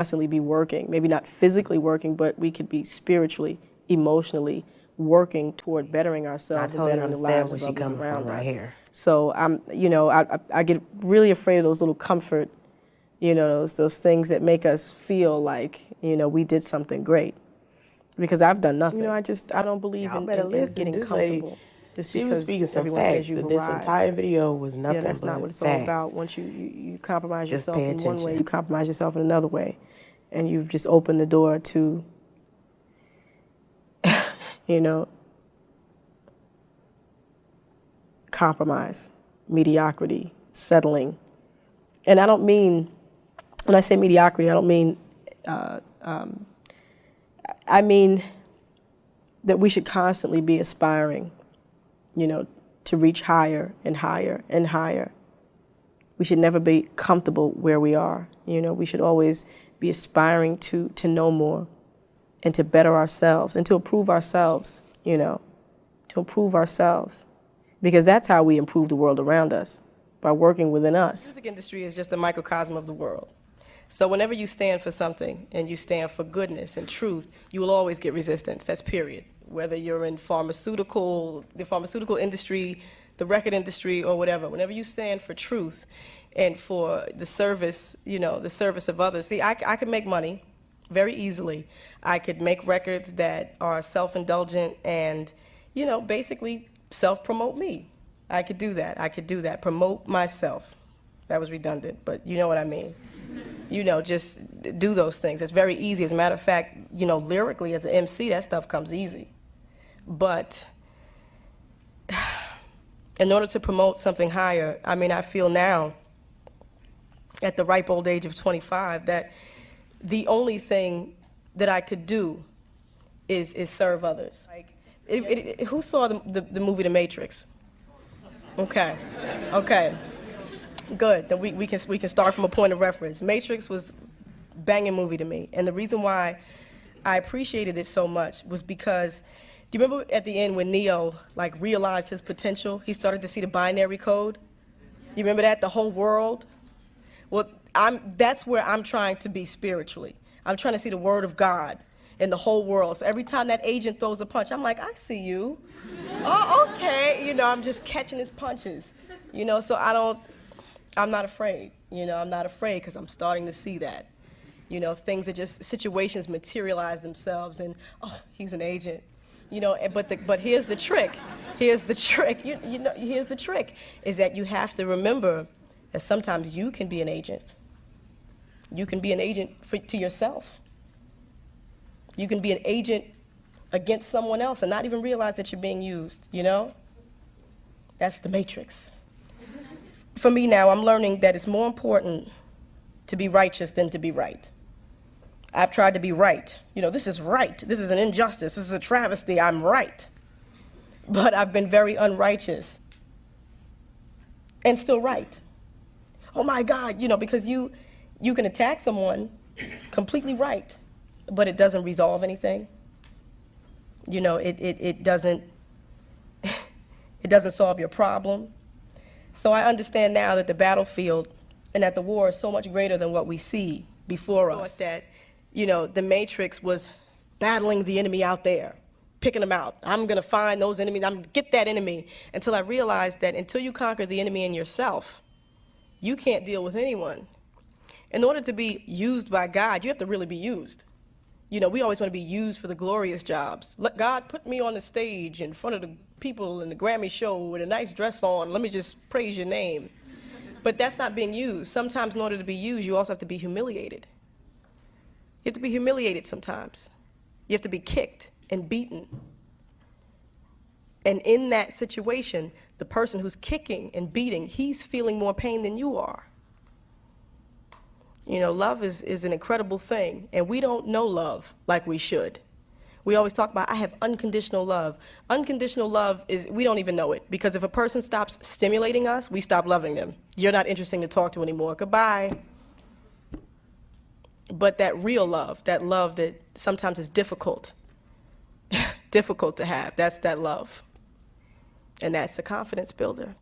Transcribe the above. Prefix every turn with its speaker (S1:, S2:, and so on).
S1: constantly be working, maybe not physically working, but we could be spiritually, emotionally working toward bettering ourselves and bettering the lives of others around us. Here. So I get really afraid of those little comfort, those things that make us feel like, we did something great. Because I've done nothing. I don't believe in getting comfortable.
S2: She was speaking some facts. This entire video was nothing
S1: that's not what it's all about. Once you compromise yourself in one way, you compromise yourself in another way. And you've just opened the door to, compromise, mediocrity, settling. And I don't mean, when I say mediocrity, I don't mean, I mean that we should constantly be aspiring, to reach higher and higher and higher. We should never be comfortable where we are. We should always be aspiring to know more and to better ourselves and to improve ourselves, to improve ourselves. Because that's how we improve the world around us, by working within us. The music industry is just a microcosm of the world. So whenever you stand for something and you stand for goodness and truth, you will always get resistance. That's period. Whether you're in the pharmaceutical industry, the record industry, or whatever. Whenever you stand for truth and for the service, the service of others. See, I could make money very easily. I could make records that are self-indulgent and, basically self-promote me. I could do that. Promote myself. That was redundant, but you know what I mean. Just do those things. It's very easy. As a matter of fact, lyrically as an MC, that stuff comes easy. But in order to promote something higher, I feel now, at the ripe old age of 25, that the only thing that I could do is serve others. Who saw the movie The Matrix? Okay. Good. Then we can start from a point of reference. Matrix was a banging movie to me, and the reason why I appreciated it so much was because, do you remember at the end when Neo realized his potential? He started to see the binary code. You remember that? The whole world. Well, that's where I'm trying to be spiritually. I'm trying to see the word of God in the whole world. So every time that agent throws a punch, I'm like, I see you. Oh, okay. I'm just catching his punches. So I'm not afraid. I'm not afraid because I'm starting to see that. Things are just, situations materialize themselves and, oh, he's an agent. But here's the trick. Here's the trick. Here's the trick, is that you have to remember that sometimes you can be an agent. You can be an agent to yourself. You can be an agent against someone else and not even realize that you're being used, That's the Matrix. For me now, I'm learning that it's more important to be righteous than to be right. I've tried to be right. This is right. This is an injustice. This is a travesty. I'm right. But I've been very unrighteous and still right. Oh my God, because you can attack someone completely right, but it doesn't resolve anything. It doesn't solve your problem. So I understand now that the battlefield and that the war is so much greater than what we see before us. That, the Matrix was battling the enemy out there, picking them out. I'm going to find those enemies. I'm going to get that enemy, until I realized that until you conquer the enemy in yourself, you can't deal with anyone. In order to be used by God, you have to really be used. We always want to be used for the glorious jobs. Let God put me on the stage in front of the people in the Grammy show with a nice dress on. Let me just praise your name. But that's not being used. Sometimes in order to be used, you also have to be humiliated. You have to be humiliated sometimes. You have to be kicked and beaten. And in that situation, the person who's kicking and beating, he's feeling more pain than you are. Love is an incredible thing, and we don't know love like we should. We always talk about, I have unconditional love. Unconditional love is, we don't even know it, because if a person stops stimulating us, we stop loving them. You're not interesting to talk to anymore. Goodbye. But that real love, that love that sometimes is difficult to have, that's that love. And that's a confidence builder.